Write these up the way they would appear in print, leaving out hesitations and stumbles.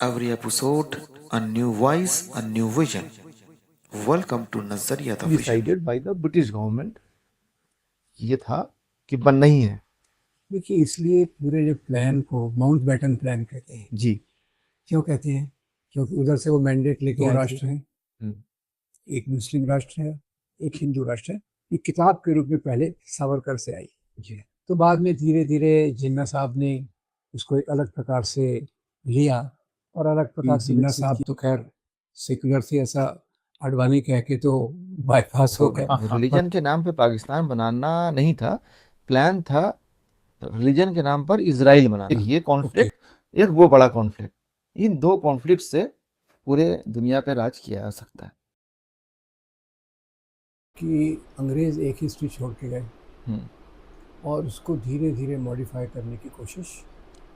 Every episode, a new voice, a new vision. Welcome to Nazariya the Vision. Decided by the British government. ये था कि बनना ही है। देखिए, इसलिए पूरे जो प्लान को माउंट बैटन प्लान कहते हैं। जी। क्यों कहते हैं? क्योंकि उधर से वो मैंडेट लेके दो राष्ट्र हैं, एक मुस्लिम राष्ट्र है, एक हिंदू राष्ट्र है। ये किताब के रूप में पहले सावरकर से आई जी, तो बाद में धीरे धीरे जिन्ना साहब ने उसको एक अलग प्रकार से लिया और अलग प्रकार से जिन्ना साहब तो खैर सेक्युलर थे, ऐसा अडवाणी कह के तो बाईपास हो गया। रिलीजन के नाम पे पाकिस्तान बनाना नहीं था, प्लान था रिलीजन के नाम पर इजराइल बनाना। ये कॉन्फ्लिक्ट एक वो बड़ा कॉन्फ्लिक्ट, इन दो कॉन्फ्लिक्ट से पूरे दुनिया पे राज किया जा सकता है। कि अंग्रेज एक हिस्ट्री छोड़ के गए और उसको धीरे धीरे मॉडिफाई करने की कोशिश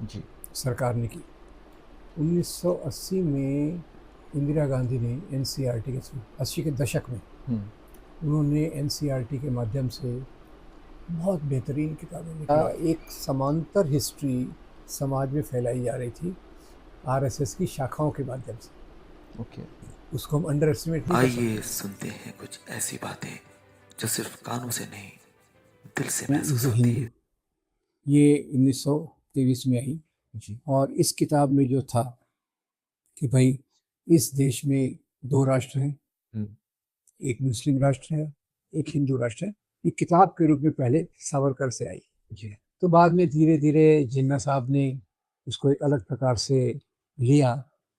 जी सरकार ने की। 1980 में इंदिरा गांधी ने एनसीईआरटी के थ्रू 80 के दशक में उन्होंने एनसीईआरटी के माध्यम से बहुत बेहतरीन किताबें लिखी। एक समांतर हिस्ट्री समाज में फैलाई जा रही थी आरएसएस की शाखाओं के माध्यम से। ओके, उसको हम अंडर एस्टिमेट नहीं कर सकते। आइए सुनते हैं कुछ ऐसी बातें जो सिर्फ कानों से नहीं, दिल से महसूस होती है। ये 1923 में आई जी, और इस किताब में जो था कि भाई इस देश में दो राष्ट्र हैं, एक मुस्लिम राष्ट्र है, एक हिंदू राष्ट्र है। ये किताब के रूप में पहले सावरकर से आई जी, तो बाद में धीरे धीरे जिन्ना साहब ने उसको एक अलग प्रकार से लिया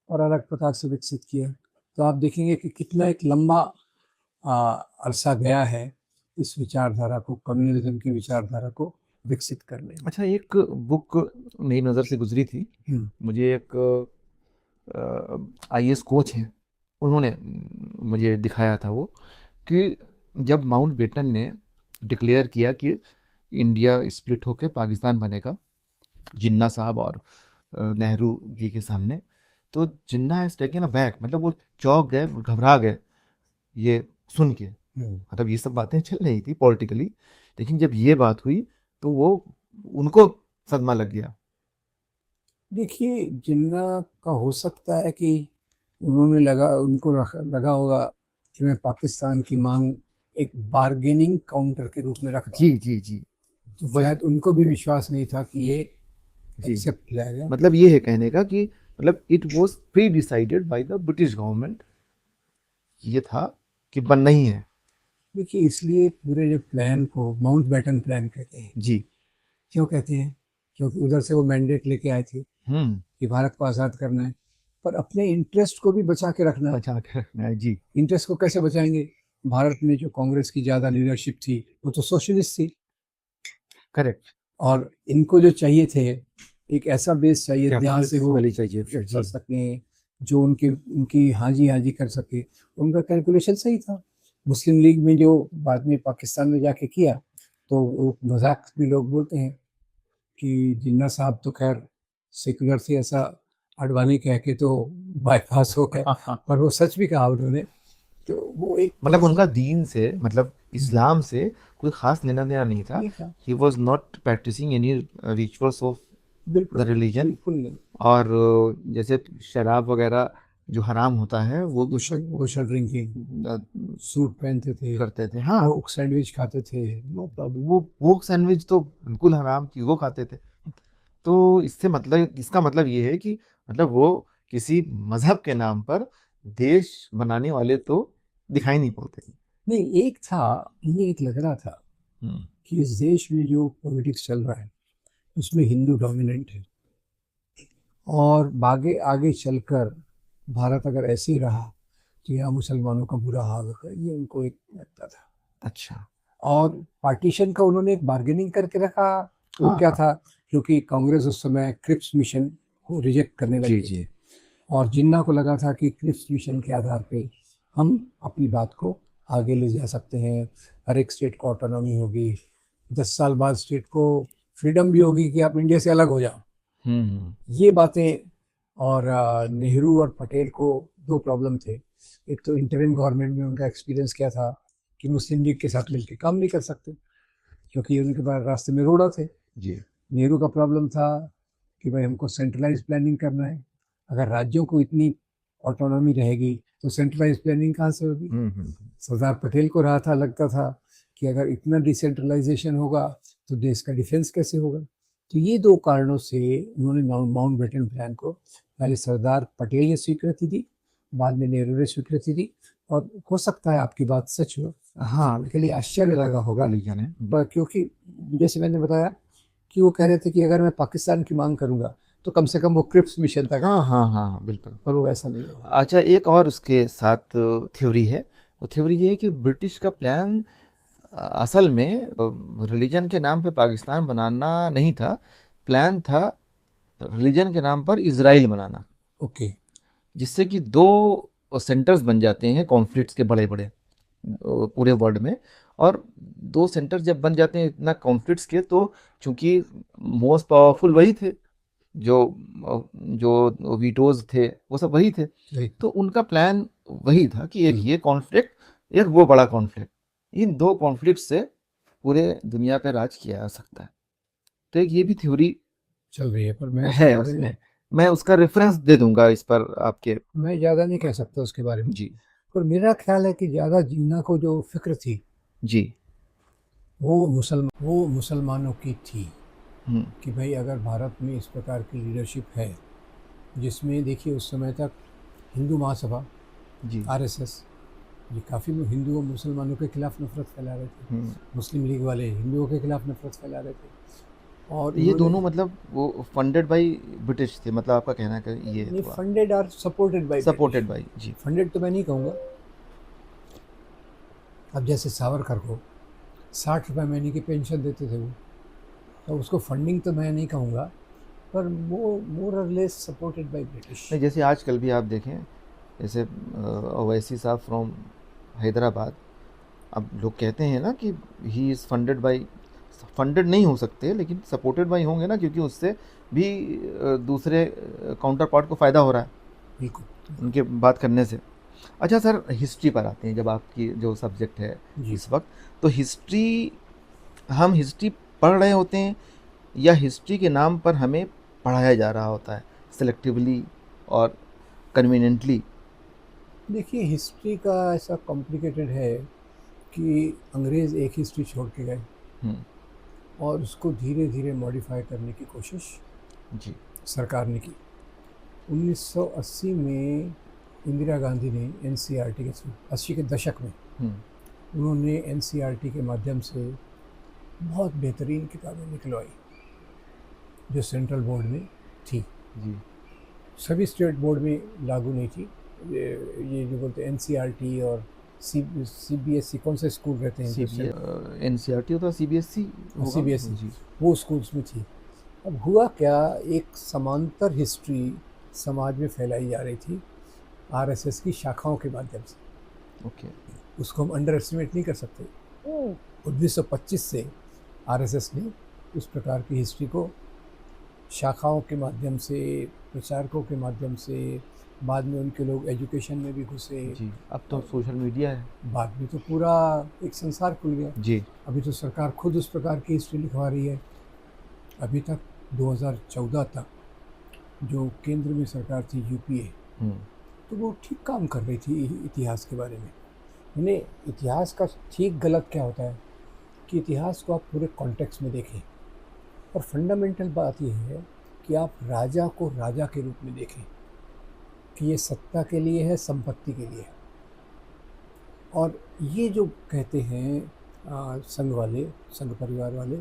और अलग प्रकार से विकसित किया। तो आप देखेंगे कि कितना एक लंबा अरसा गया है इस विचारधारा को, कम्युनलिज्म की विचारधारा को विकसित करने में। अच्छा, एक बुक मेरी नज़र से गुजरी थी। मुझे एक आईएएस कोच हैं, उन्होंने मुझे दिखाया था वो कि जब माउंट बेटन ने डिक्लेयर किया कि इंडिया स्प्लिट होकर पाकिस्तान बनेगा जिन्ना साहब और नेहरू जी के सामने, तो जिन्ना हैज टेकन अ बैक, मतलब वो चौंक गए, घबरा गए ये सुन के। मतलब ये सब बातें चल रही थी पॉलिटिकली, लेकिन जब ये बात हुई तो वो उनको सदमा लग गया। देखिए, जिन्ना का हो सकता है कि उनको लगा होगा कि मैं पाकिस्तान की मांग एक बार्गेनिंग काउंटर के रूप में रख जी जी जी, तो शायद उनको भी विश्वास नहीं था कि ये एक्सेप्ट किया जाएगा। मतलब ये है कहने का कि मतलब it was pre decided by the British government. ये था कि बनना ही है। देखिए, इसलिए पूरे जो प्लान को माउंट बैटन प्लान कहते हैं जी। क्यों कहते हैं? क्योंकि उधर से वो मैंडेट लेके आए थे कि भारत को आज़ाद करना है, पर अपने इंटरेस्ट को भी बचा के रखना है। जी। इंटरेस्ट को कैसे बचाएंगे? भारत में जो कांग्रेस की ज़्यादा लीडरशिप थी वो तो सोशलिस्ट थी, करेक्ट। और इनको जो चाहिए थे एक ऐसा बेस चाहिए जहाँ से वो चाहिए कर सकें, जो उनकी हाँ जी कर सके। उनका कैलकुलेशन सही था। मुस्लिम लीग में जो बाद में पाकिस्तान में जाके किया, तो वो मजाक भी लोग बोलते हैं कि जिन्ना साहब तो खैर सेक्युलर थे, ऐसा अडवाणी कह के तो बाईपास हो गया। पर वो सच भी कहा उन्होंने। तो वो एक मतलब उनका दीन से, मतलब इस्लाम से कोई खास लेना देना नहीं था। He was not practising any rituals of the religion. और जैसे शराब वगैरह जो हराम होता है वो गोशल ड्रिंकिंग, सूट पहनते थे, करते थे। हाँ, वो सैंडविच खाते थे, नो प्रॉब्लम। वो सैंडविच तो बिल्कुल हराम थी, वो खाते थे। तो इससे मतलब, इसका मतलब ये है कि मतलब वो किसी मजहब के नाम पर देश बनाने वाले तो दिखाई नहीं पड़ते। नहीं, एक था, ये एक लग रहा था कि इस देश में जो पॉलिटिक्स चल रहा है उसमें हिंदू डोमिनेंट है, और आगे आगे चलकर भारत अगर ऐसे ही रहा तो यहाँ मुसलमानों का बुरा हाल होगा, ये उनको एक लगता था। अच्छा। और पार्टीशन का उन्होंने एक बार्गेनिंग करके रखा। वो क्या था, क्योंकि कांग्रेस उस समय क्रिप्स मिशन को रिजेक्ट करने लगी थी, और जिन्ना को लगा था कि क्रिप्स मिशन के आधार पे हम अपनी बात को आगे ले जा सकते हैं। हर एक स्टेट को ऑटोनॉमी होगी, 10 साल बाद स्टेट को फ्रीडम भी होगी कि आप इंडिया से अलग हो जाओ। ये बातें। और नेहरू और पटेल को दो प्रॉब्लम थे। एक तो इंटरिम गवर्नमेंट में उनका एक्सपीरियंस क्या था कि मुस्लिम लीग के साथ मिलकर काम नहीं कर सकते, क्योंकि उनके पास रास्ते में रोड़ा थे जी। नेहरू का प्रॉब्लम था कि भाई हमको सेंट्रलाइज प्लानिंग करना है, अगर राज्यों को इतनी ऑटोनॉमी रहेगी तो सेंट्रलाइज प्लानिंग कहाँ से होगी? सरदार पटेल को रहा था, लगता था कि अगर इतना डिसेंट्रलाइजेशन होगा तो देश का डिफेंस कैसे होगा। तो ये दो कारणों से उन्होंने माउंटबेटन प्लान को पहले सरदार पटेल ने स्वीकृति दी, बाद में नेहरू ने स्वीकृति दी। और हो सकता है आपकी बात सच हो, हाँ, लेकिन ये आश्चर्य लगा होगा क्योंकि जैसे मैंने बताया कि वो कह रहे थे कि अगर मैं पाकिस्तान की मांग करूंगा तो कम से कम वो क्रिप्स मिशन तक, हाँ बिल्कुल, पर वो ऐसा नहीं होगा। अच्छा, एक और उसके साथ थ्योरी है। वो थ्योरी ये है कि ब्रिटिश का प्लान असल में रिलीजन के नाम पे पाकिस्तान बनाना नहीं था, प्लान था रिलीजन के नाम पर इजराइल बनाना। ओके, जिससे कि दो सेंटर्स बन जाते हैं कॉन्फ्लिक्ट्स के बड़े बड़े पूरे वर्ल्ड में। और दो सेंटर जब बन जाते हैं इतना कॉन्फ्लिक्ट्स के, तो चूंकि मोस्ट पावरफुल वही थे, जो जो वीटोज थे वो सब वही थे, तो उनका प्लान वही था कि एक ये कॉन्फ्लिक्ट, एक वो बड़ा कॉन्फ्लिक्ट, इन दो कॉन्फ्लिक्ट से पूरे दुनिया पे राज किया जा सकता है। तो एक ये भी थ्योरी चल रही है, पर मैं है उसमें, मैं उसका रेफरेंस दे दूंगा इस पर आपके। मैं ज़्यादा नहीं कह सकता उसके बारे में जी पर मेरा ख्याल है कि ज़्यादा जिन्ना को जो फिक्र थी जी वो मुसलमानों की थी कि भाई अगर भारत में इस प्रकार की लीडरशिप है, जिसमें देखिए उस समय तक हिंदू महासभा जी आरएसएस ये काफ़ी हिंदुओं मुसलमानों के खिलाफ नफरत फैला रहे थे, मुस्लिम लीग वाले हिंदुओं के खिलाफ नफरत फैला रहे थे। और ये दोनों मतलब वो फंडेड बाय ब्रिटिश थे, मतलब आपका कहना है कि ये फंडेड और सपोर्टेड बाय जी। फंडेड तो मैं नहीं कहूँगा। अब जैसे सावरकर को 60 रुपये महीने की पेंशन देते थे वो, तो उसको फंडिंग तो मैं नहीं कहूँगा, पर वो मोर और लेस सपोर्टेड बाय ब्रिटिश। जैसे आजकल भी आप देखें, जैसे ओवैसी साहब फ्रॉम हैदराबाद, अब लोग कहते हैं ना कि he is funded by, funded नहीं हो सकते लेकिन सपोर्टेड बाय होंगे ना, क्योंकि उससे भी दूसरे काउंटर पार्ट को फ़ायदा हो रहा है बिल्कुल उनके बात करने से। अच्छा सर, हिस्ट्री पर आते हैं, जब आपकी जो सब्जेक्ट है इस वक्त, तो हिस्ट्री, हम हिस्ट्री पढ़ रहे होते हैं या हिस्ट्री के नाम पर हमें पढ़ाया जा रहा होता है सिलेक्टिवली और कन्वीनियंटली? देखिए, हिस्ट्री का ऐसा कॉम्प्लिकेटेड है कि अंग्रेज़ एक हिस्ट्री छोड़ के गए और उसको धीरे धीरे मॉडिफाई करने की कोशिश जी सरकार ने की। 1980 में इंदिरा गांधी ने एनसीईआरटी के 80 के दशक में उन्होंने एनसीईआरटी के माध्यम से बहुत बेहतरीन किताबें निकलवाई जो सेंट्रल बोर्ड में थी जी। सभी स्टेट बोर्ड में लागू नहीं थी। ये जो बोलते हैं एनसीईआरटी और सीबीएसई, कौन से स्कूल रहते हैं? एनसीईआरटी होता है, सीबीएसई जी, वो स्कूल्स में थी। अब हुआ क्या, एक समांतर हिस्ट्री समाज में फैलाई जा रही थी आरएसएस की शाखाओं के माध्यम से। ओके, उसको हम अंडर एस्टिमेट नहीं कर सकते। 1925 से आरएसएस ने उस प्रकार की हिस्ट्री को शाखाओं के माध्यम से, प्रचारकों के माध्यम से, बाद में उनके लोग एजुकेशन में भी घुसे जी। अब तो सोशल मीडिया है, बाद में तो पूरा एक संसार खुल गया जी। अभी तो सरकार खुद उस प्रकार की हिस्ट्री लिखवा रही है। अभी तक 2014 तक जो केंद्र में सरकार थी यूपीए, तो वो ठीक काम कर रही थी इतिहास के बारे में। यानी इतिहास का ठीक गलत क्या होता है कि इतिहास को आप पूरे कॉन्टेक्स्ट में देखें, और फंडामेंटल बात यह है कि आप राजा को राजा के रूप में देखें कि ये सत्ता के लिए है, संपत्ति के लिए है। और ये जो कहते हैं संघ परिवार वाले,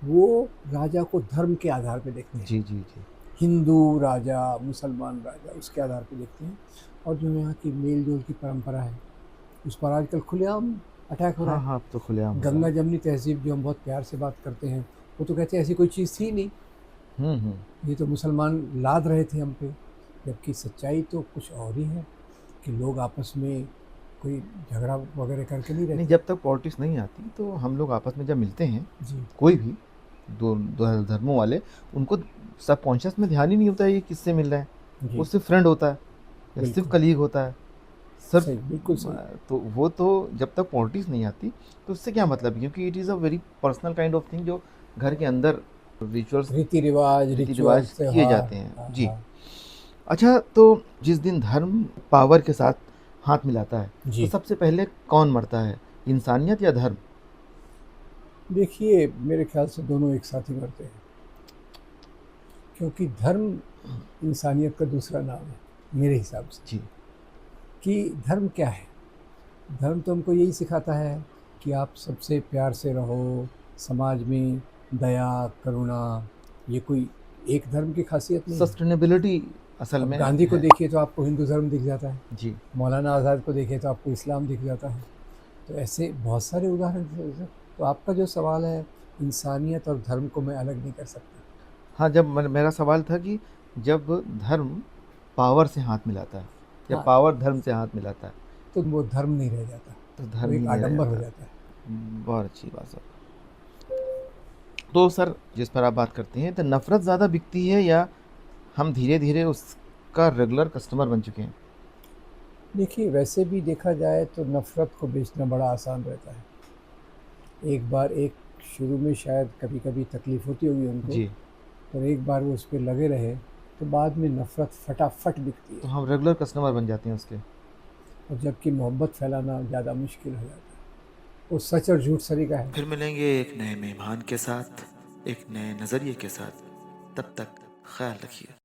वो राजा को धर्म के आधार पे देखते हैं। जी जी जी। हिंदू राजा, मुसलमान राजा, उसके आधार पे देखते हैं। और जो यहाँ की मेल जोल की परंपरा है उस पर आजकल खुलेआम अटैक हो रहा है। हाँ, अब तो खुलेआम। गंगा जमनी तहजीब जो हम बहुत प्यार से बात करते हैं, वो तो कहते हैं ऐसी कोई चीज़ थी नहीं, ये तो मुसलमान लाद रहे थे हम पे, जबकि सच्चाई तो कुछ और ही है कि लोग आपस में कोई झगड़ा वगैरह करके नहीं रहते। नहीं, जब तक पॉलिटिक्स नहीं आती तो हम लोग आपस में जब मिलते हैं जी, कोई भी दो धर्मों वाले, उनको सब कॉन्शियस में ध्यान ही नहीं होता है ये किससे मिल रहे हैं। वो सिर्फ फ्रेंड होता है या सिर्फ कलीग होता है, सब बिल्कुल सही। तो वो तो जब तक पॉलिटिक्स नहीं आती तो उससे क्या मतलब, क्योंकि it is a very personal kind of thing, जो घर के अंदर रिचुअल्स, रीति रिवाज किए जाते हैं। जी। अच्छा, तो जिस दिन धर्म पावर के साथ हाथ मिलाता है, तो जी सबसे पहले कौन मरता है, इंसानियत या धर्म? देखिए, मेरे ख्याल से दोनों एक साथ ही मरते हैं, क्योंकि धर्म इंसानियत का दूसरा नाम है मेरे हिसाब से। जी, कि धर्म क्या है? धर्म तो हमको यही सिखाता है कि आप सबसे प्यार से रहो, समाज में दया, करुणा, ये कोई एक धर्म की खासियत नहीं है। सस्टेनेबिलिटी असल अब में गांधी को है। देखिए तो आपको हिंदू धर्म दिख जाता है, जी, मौलाना आज़ाद को देखिए तो आपको इस्लाम दिख जाता है। तो ऐसे बहुत सारे उदाहरण हैं। तो आपका जो सवाल है, इंसानियत और धर्म को मैं अलग नहीं कर सकता। हाँ, जब मेरा सवाल था कि जब धर्म पावर से हाथ मिलाता है या हाँ, पावर धर्म से हाथ मिलाता है, तो वो धर्म नहीं रह जाता, तो वो धर्म ही एक नहीं रह आडंबर हो जाता। जाता है। बहुत अच्छी बात सर। तो सर, जिस पर आप बात करते हैं, तो नफ़रत ज़्यादा बिकती है या हम धीरे-धीरे उसका रेगुलर कस्टमर बन चुके हैं? देखिए, वैसे भी देखा जाए तो नफ़रत को बेचना बड़ा आसान रहता है। एक बार एक शुरू में शायद कभी-कभी तकलीफ़ होती होगी उनको, जी, पर एक बार वो उस पे लगे रहे, तो बाद में नफ़रत फटाफट बिकती तो है। हम रेगुलर कस्टमर बन जाते हैं उसके। और जबकि मोहब्बत फैलाना ज़्यादा मुश्किल हो जाता है। वो सच और झूठ सरी का है। फिर मिलेंगे एक नए मेहमान के साथ, एक नए नज़रिए के साथ। तब तक ख्याल रखिए।